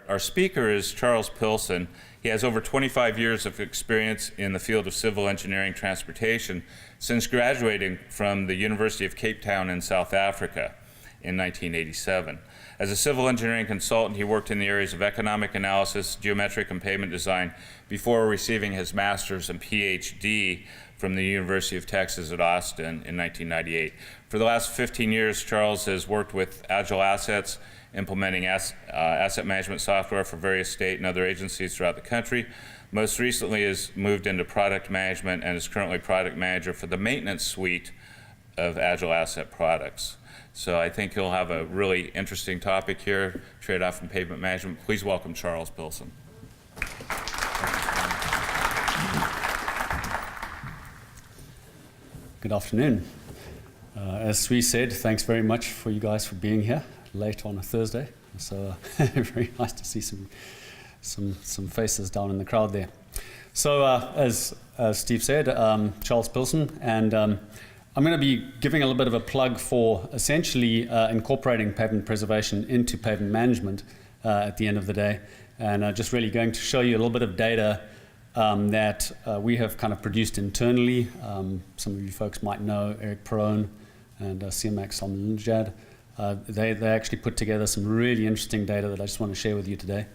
our speaker is Charles Pilson. He has over 25 years of experience in the field of civil engineering transportation since graduating from the University of Cape Town in South Africa in 1987. As a civil engineering consultant, he worked in the areas of economic analysis, geometric and pavement design before receiving his master's and PhD from the University of Texas at Austin in 1998. For the last 15 years, Charles has worked with Agile Assets, implementing asset management software for various state and other agencies throughout the country. Most recently has moved into product management and is currently product manager for the maintenance suite of Agile Asset products. So I think he'll have a really interesting topic here, trade-off in pavement management. Please welcome Charles Pilson. Good afternoon. As Sui said, thanks very much for you guys for being here late on a Thursday. So very nice to see some faces down in the crowd there. So as Steve said, Charles Pilson, and I'm going to be giving a little bit of a plug for essentially incorporating pavement preservation into pavement management at the end of the day, and just really going to show you a little bit of data that we have kind of produced internally. Some of you folks might know Eric Perone and CMAX Salmanjad. They actually put together some really interesting data that I just want to share with you today.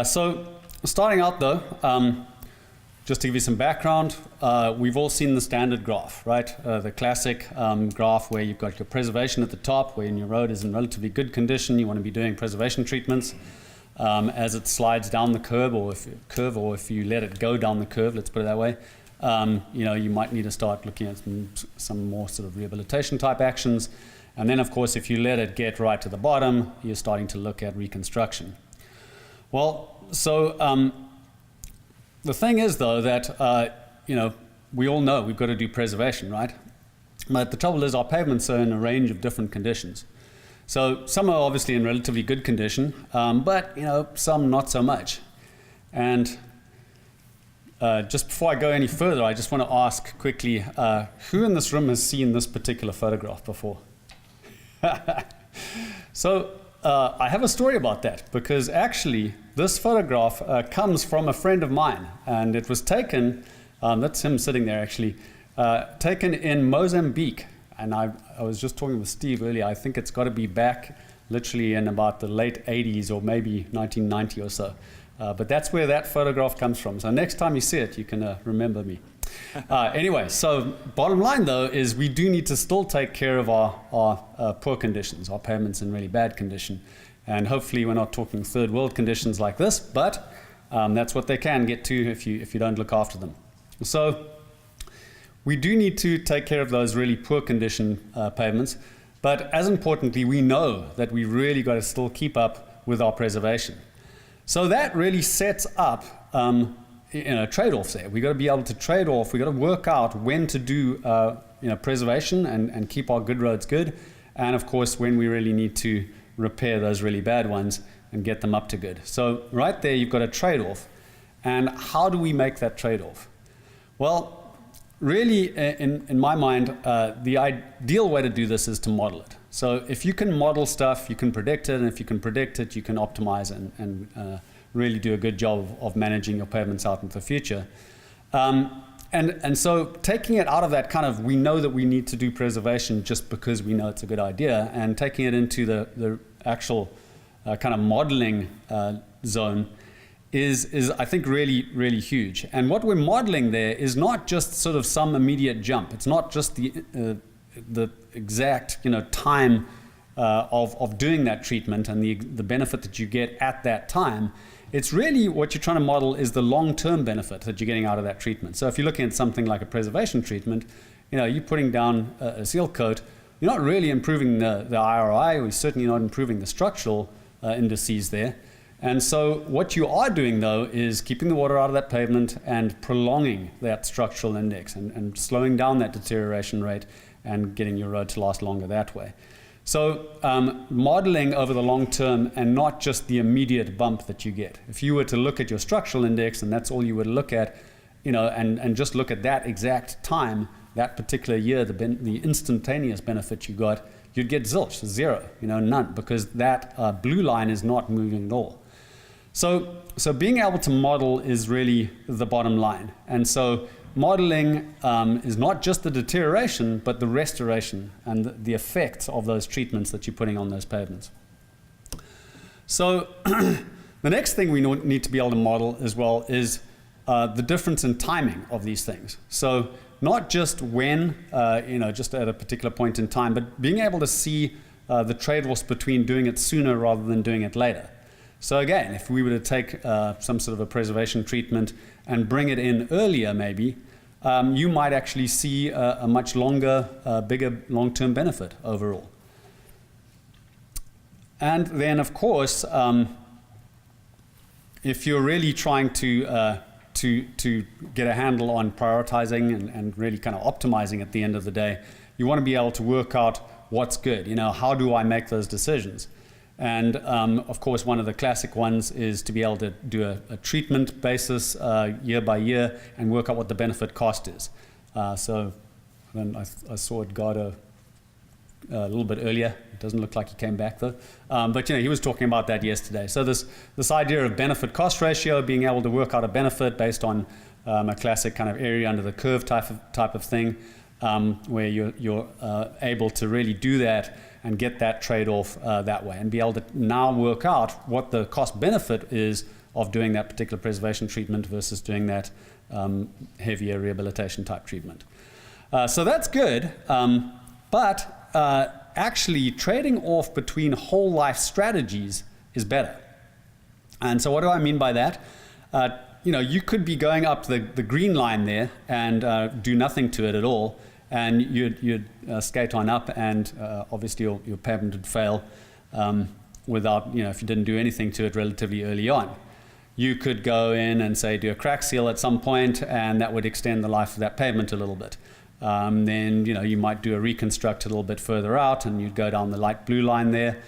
So starting out though, just to give you some background, we've all seen the standard graph, right? The classic graph where you've got your preservation at the top, where your road is in relatively good condition, you want to be doing preservation treatments. As it slides down the curve, or if you let it go down the curve, let's put it that way, you might need to start looking at some more sort of rehabilitation type actions. And then, of course, if you let it get right to the bottom, you're starting to look at reconstruction. Well, so the thing is, though, that we all know we've got to do preservation, right? But the trouble is, our pavements are in a range of different conditions. So some are obviously in relatively good condition, but some not so much. And just before I go any further, I just want to ask quickly, who in this room has seen this particular photograph before? So I have a story about that, because actually this photograph comes from a friend of mine, and it was taken, that's him sitting there actually, taken in Mozambique. And I was just talking with Steve earlier, I think it's got to be back literally in about the late 80s or maybe 1990 or so. But that's where that photograph comes from. So next time you see it, you can remember me. Anyway, so bottom line though is we do need to still take care of our poor conditions, our pavements in really bad condition. And hopefully we're not talking third world conditions like this, but that's what they can get to if you don't look after them. So we do need to take care of those really poor condition pavements, but as importantly, we know that we really got to still keep up with our preservation. So that really sets up trade-offs there. We've got to be able to trade off, we've got to work out when to do preservation and keep our good roads good, and of course when we really need to repair those really bad ones and get them up to good. So right there you've got a trade-off. And how do we make that trade-off? Well, really, in my mind, the ideal way to do this is to model it. So if you can model stuff, you can predict it, and if you can predict it, you can optimize and really do a good job of managing your pavements out into the future. And so taking it out of that kind of, we know that we need to do preservation just because we know it's a good idea, and taking it into the actual kind of modeling zone is I think really, really huge. And what we're modeling there is not just sort of some immediate jump. It's not just the exact time of doing that treatment and the benefit that you get at that time. It's really what you're trying to model is the long-term benefit that you're getting out of that treatment. So if you're looking at something like a preservation treatment, you're putting down a seal coat, you're not really improving the IRI, or you're certainly not improving the structural indices there. And so what you are doing, though, is keeping the water out of that pavement and prolonging that structural index and slowing down that deterioration rate and getting your road to last longer that way. So modeling over the long term and not just the immediate bump that you get. If you were to look at your structural index and that's all you would look at, and just look at that exact time, that particular year, the instantaneous benefit you got, you'd get zilch, zero, none, because that blue line is not moving at all. So being able to model is really the bottom line. And so modeling is not just the deterioration, but the restoration and the effects of those treatments that you're putting on those pavements. So the next thing we need to be able to model as well is the difference in timing of these things. So not just when, just at a particular point in time, but being able to see the trade-offs between doing it sooner rather than doing it later. So again, if we were to take some sort of a preservation treatment and bring it in earlier maybe, you might actually see a much longer, bigger long-term benefit overall. And then of course, if you're really trying to get a handle on prioritizing and really kind of optimizing at the end of the day, you want to be able to work out what's good. How do I make those decisions? And of course, one of the classic ones is to be able to do a treatment basis year by year and work out what the benefit cost is. So I saw Edgardo a little bit earlier. It doesn't look like he came back though. But he was talking about that yesterday. So this idea of benefit cost ratio, being able to work out a benefit based on a classic kind of area under the curve type of thing, where you're able to really do that and get that trade-off that way, and be able to now work out what the cost benefit is of doing that particular preservation treatment versus doing that heavier rehabilitation type treatment. So that's good, but actually trading off between whole life strategies is better. And so what do I mean by that? You could be going up the green line there and do nothing to it at all, and you'd skate on up, and obviously your pavement would fail without, if you didn't do anything to it relatively early on. You could go in and say do a crack seal at some point, and that would extend the life of that pavement a little bit. Then you might do a reconstruct a little bit further out, and you'd go down the light blue line there.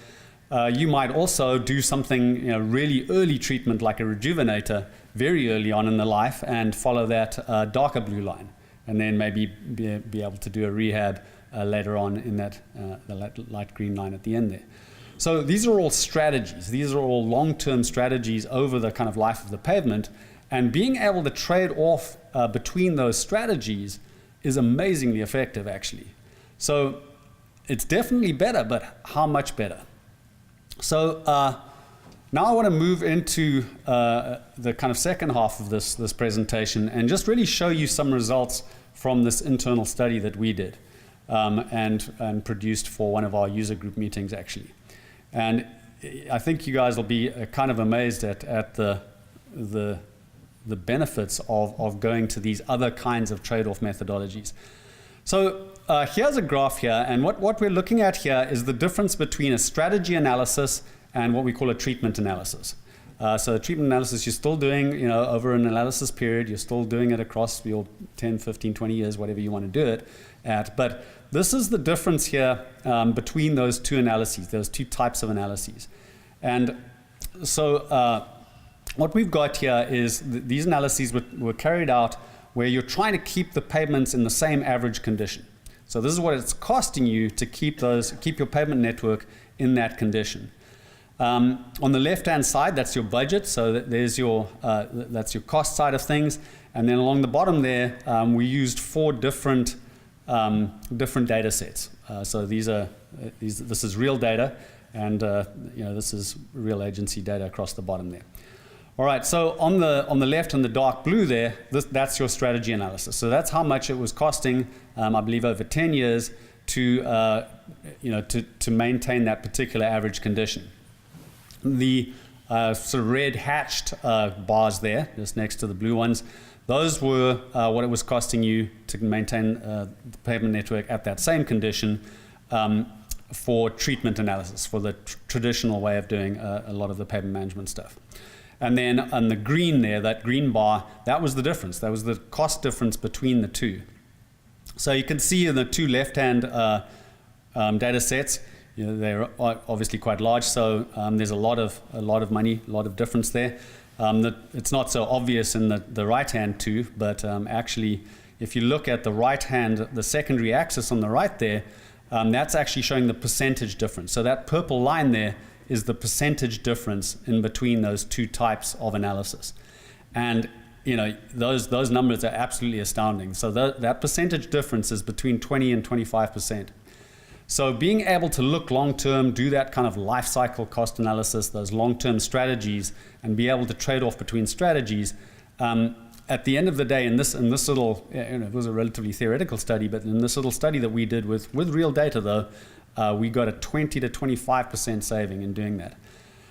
You might also do something, really early treatment like a rejuvenator very early on in the life, and follow that darker blue line, and then maybe be able to do a rehab later on in that the light green line at the end there. So these are all strategies. These are all long-term strategies over the kind of life of the pavement, and being able to trade off between those strategies is amazingly effective, actually. So it's definitely better, but how much better? So now I want to move into the kind of second half of this presentation and just really show you some results from this internal study that we did and produced for one of our user group meetings, actually. And I think you guys will be kind of amazed at the benefits of going to these other kinds of trade-off methodologies. So here's a graph here, and what we're looking at here is the difference between a strategy analysis and what we call a treatment analysis. So treatment analysis you're still doing, over an analysis period, you're still doing it across your 10, 15, 20 years, whatever you want to do it at. But this is the difference here between those two analyses, those two types of analyses. And so what we've got here is these analyses were carried out where you're trying to keep the pavements in the same average condition. So this is what it's costing you to keep your pavement network in that condition. On the left-hand side, that's your budget. So there's that's your cost side of things. And then along the bottom there, we used 4 different data sets. So this is real data, and this is real agency data across the bottom there. All right, so on the left in the dark blue there, that's your strategy analysis. So that's how much it was costing, I believe, over 10 years to maintain that particular average condition. The sort of red hatched bars there, just next to the blue ones, those were what it was costing you to maintain the pavement network at that same condition for treatment analysis, for the traditional way of doing a lot of the pavement management stuff. And then on the green there, that green bar, that was the difference. That was the cost difference between the two. So you can see in the two left-hand data sets, they're obviously quite large. So there's a lot of money, a lot of difference there. It's not so obvious in the right-hand two, but actually, if you look at the right-hand, the secondary axis on the right there, that's actually showing the percentage difference. So that purple line there is the percentage difference in between those two types of analysis. And those numbers are absolutely astounding. So that percentage difference is between 20 and 25%. So being able to look long-term, do that kind of life cycle cost analysis, those long-term strategies, and be able to trade off between strategies, at the end of the day, in this little, it was a relatively theoretical study, but in this little study that we did with real data though, we got a 20 to 25% saving in doing that.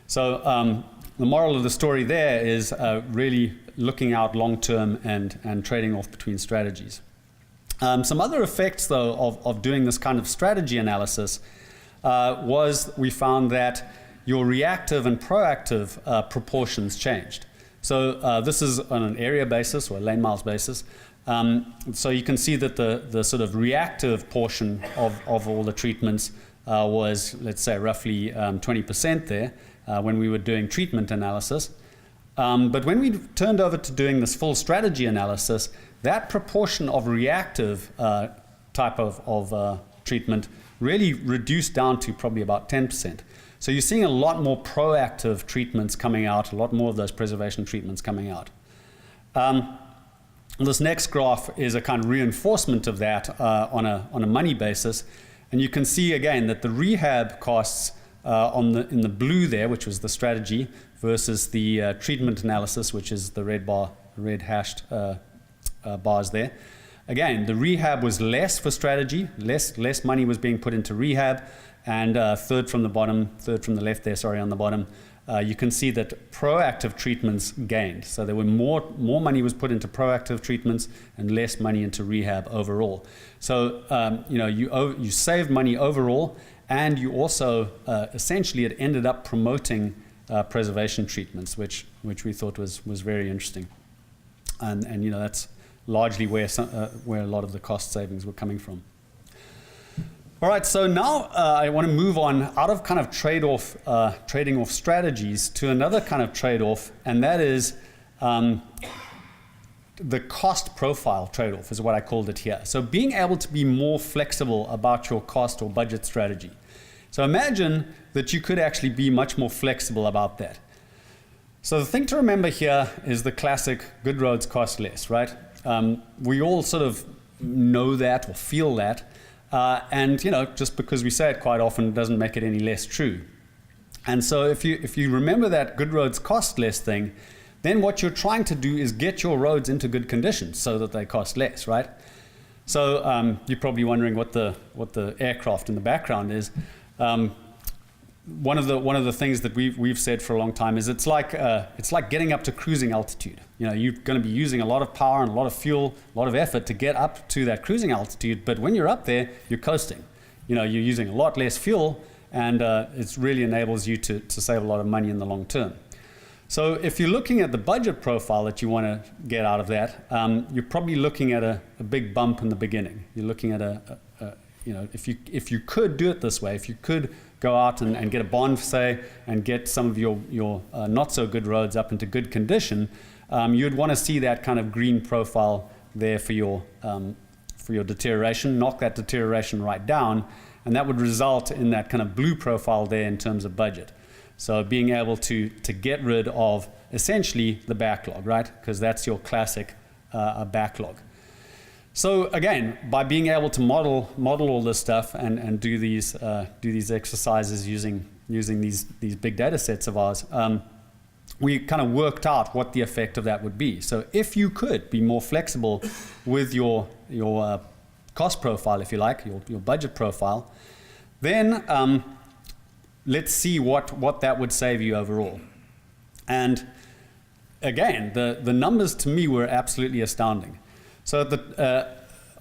So the moral of the story there is really looking out long-term and trading off between strategies. Some other effects, though, of doing this kind of strategy analysis was we found that your reactive and proactive proportions changed. So this is on an area basis or a lane miles basis. So you can see that the sort of reactive portion of all the treatments was, let's say, roughly 20% there when we were doing treatment analysis. But when we turned over to doing this full strategy analysis, that proportion of reactive type of treatment really reduced down to probably about 10%. So you're seeing a lot more proactive treatments coming out, a lot more of those preservation treatments coming out. This next graph is a kind of reinforcement of that on a money basis. And you can see again that the rehab costs in the blue there, which was the strategy, versus the treatment analysis, which is the red hashed bars there. Again, the rehab was less for strategy, less money was being put into rehab, and third from the left there, sorry, on the bottom, you can see that proactive treatments gained. So there were more money was put into proactive treatments and less money into rehab overall. So you saved money overall, and you also essentially it ended up promoting preservation treatments, which we thought was very interesting, and that's largely where a lot of the cost savings were coming from. All right, so now I want to move on out of kind of trading off strategies to another kind of trade-off, and that is the cost profile trade-off is what I called it here. So being able to be more flexible about your cost or budget strategy. So imagine that you could actually be much more flexible about that. So the thing to remember here is the classic good roads cost less, right? We all sort of know that or feel that. And just because we say it quite often doesn't make it any less true. And so if you remember that good roads cost less thing, then what you're trying to do is get your roads into good condition so that they cost less, right? So you're probably wondering what the aircraft in the background is. One of the things that we've said for a long time is it's like getting up to cruising altitude. You're going to be using a lot of power and a lot of fuel, a lot of effort to get up to that cruising altitude. But when you're up there, you're coasting. You're using a lot less fuel, and it really enables you to save a lot of money in the long term. So if you're looking at the budget profile that you want to get out of that, you're probably looking at a big bump in the beginning. You're looking at if you could do it this way, if you could go out and get a bond, say, and get some of your not so good roads up into good condition, you'd want to see that kind of green profile there for your deterioration, knock that deterioration right down, and that would result in that kind of blue profile there in terms of budget. So being able to get rid of essentially the backlog, right? Because that's your classic backlog. So again, by being able to model all this stuff and do these exercises using these big data sets of ours, we kind of worked out what the effect of that would be. So if you could be more flexible with your cost profile, if you like, your budget profile, then let's see what that would save you overall. And again, the numbers to me were absolutely astounding. So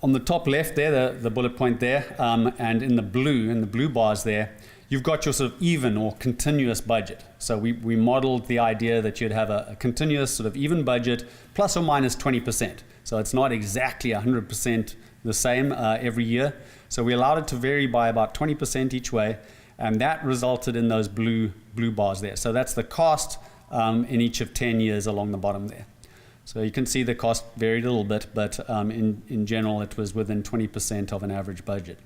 on the top left there, the bullet point there, and in the blue bars there, you've got your sort of even or continuous budget. So we modeled the idea that you'd have a continuous sort of even budget plus or minus 20%. So it's not exactly 100% the same every year. So we allowed it to vary by about 20% each way, and that resulted in those blue bars there. So that's the cost in each of 10 years along the bottom there. So you can see the cost varied a little bit, but in general it was within 20% of an average budget.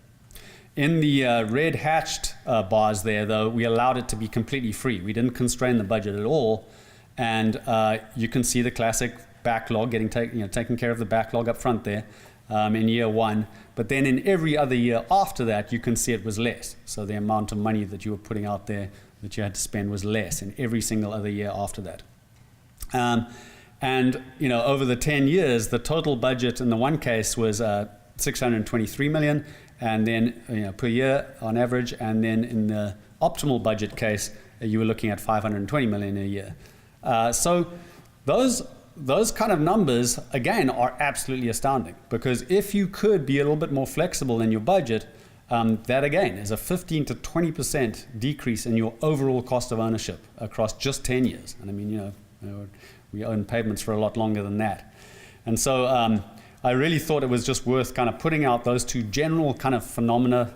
In the red hatched bars there, though, we allowed it to be completely free. We didn't constrain the budget at all. And you can see the classic backlog, taking care of the backlog up front there in year one. But then in every other year after that, you can see it was less. So the amount of money that you were putting out there that you had to spend was less in every single other year after that. And over the 10 years, the total budget in the one case was 623 million, and then per year on average. And then in the optimal budget case, you were looking at 520 million a year. So those kind of numbers, again, are absolutely astounding, because if you could be a little bit more flexible in your budget, that again is a 15 to 20% decrease in your overall cost of ownership across just 10 years. And I mean, we own pavements for a lot longer than that. And so I really thought it was just worth kind of putting out those two general kind of phenomena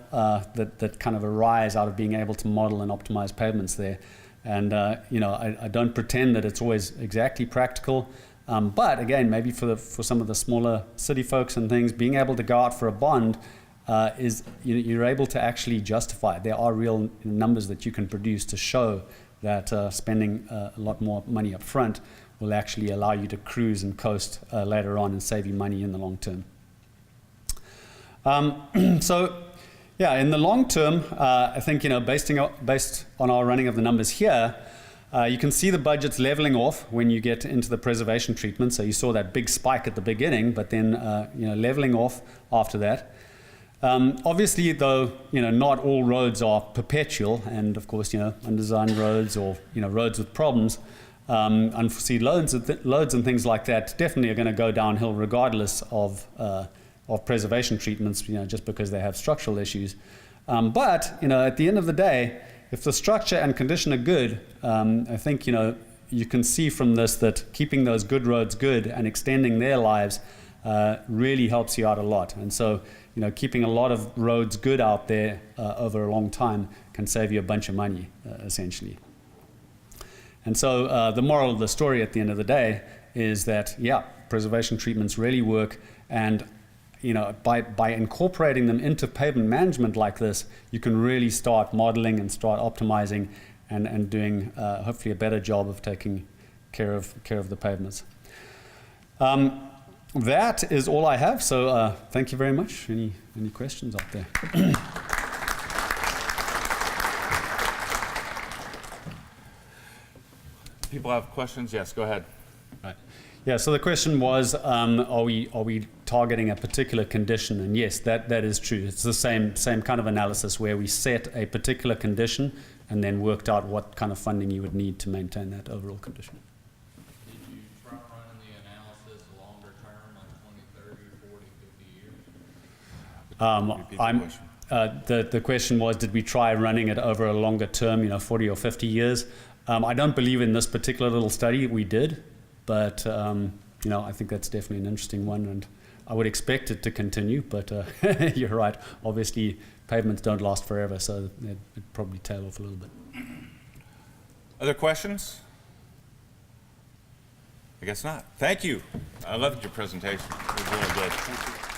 that kind of arise out of being able to model and optimize pavements there. And I don't pretend that it's always exactly practical, but again, maybe for some of the smaller city folks and things, being able to go out for a bond is you're able to actually justify it. There are real numbers that you can produce to show that spending a lot more money up front will actually allow you to cruise and coast later on and save you money in the long term. So yeah, in the long term, I think based on our running of the numbers here, you can see the budgets leveling off when you get into the preservation treatment. So you saw that big spike at the beginning, but then leveling off after that. Obviously, though, not all roads are perpetual, and of course, undesigned roads or roads with problems, unforeseen loads and things like that definitely are going to go downhill regardless of preservation treatments, just because they have structural issues. But at the end of the day, if the structure and condition are good, I think you can see from this that keeping those good roads good and extending their lives really helps you out a lot. And so keeping a lot of roads good out there over a long time can save you a bunch of money, essentially. And so the moral of the story at the end of the day is that, yeah, preservation treatments really work, and by incorporating them into pavement management like this, you can really start modeling and start optimizing and doing hopefully a better job of taking care of the pavements. That is all I have, so thank you very much. Any questions out there? People have questions? Yes, go ahead. Right. Yeah, so the question was, are we targeting a particular condition? And yes, that is true. It's the same kind of analysis where we set a particular condition and then worked out what kind of funding you would need to maintain that overall condition. Did you try running the analysis longer term, like 20, 30, 40, 50 years? The question was, did we try running it over a longer term, 40 or 50 years? I don't believe in this particular little study we did, but I think that's definitely an interesting one, and I would expect it to continue, but you're right. Obviously, pavements don't last forever, so it'd probably tail off a little bit. Other questions? I guess not. Thank you. I loved your presentation. It was really good. Thank you.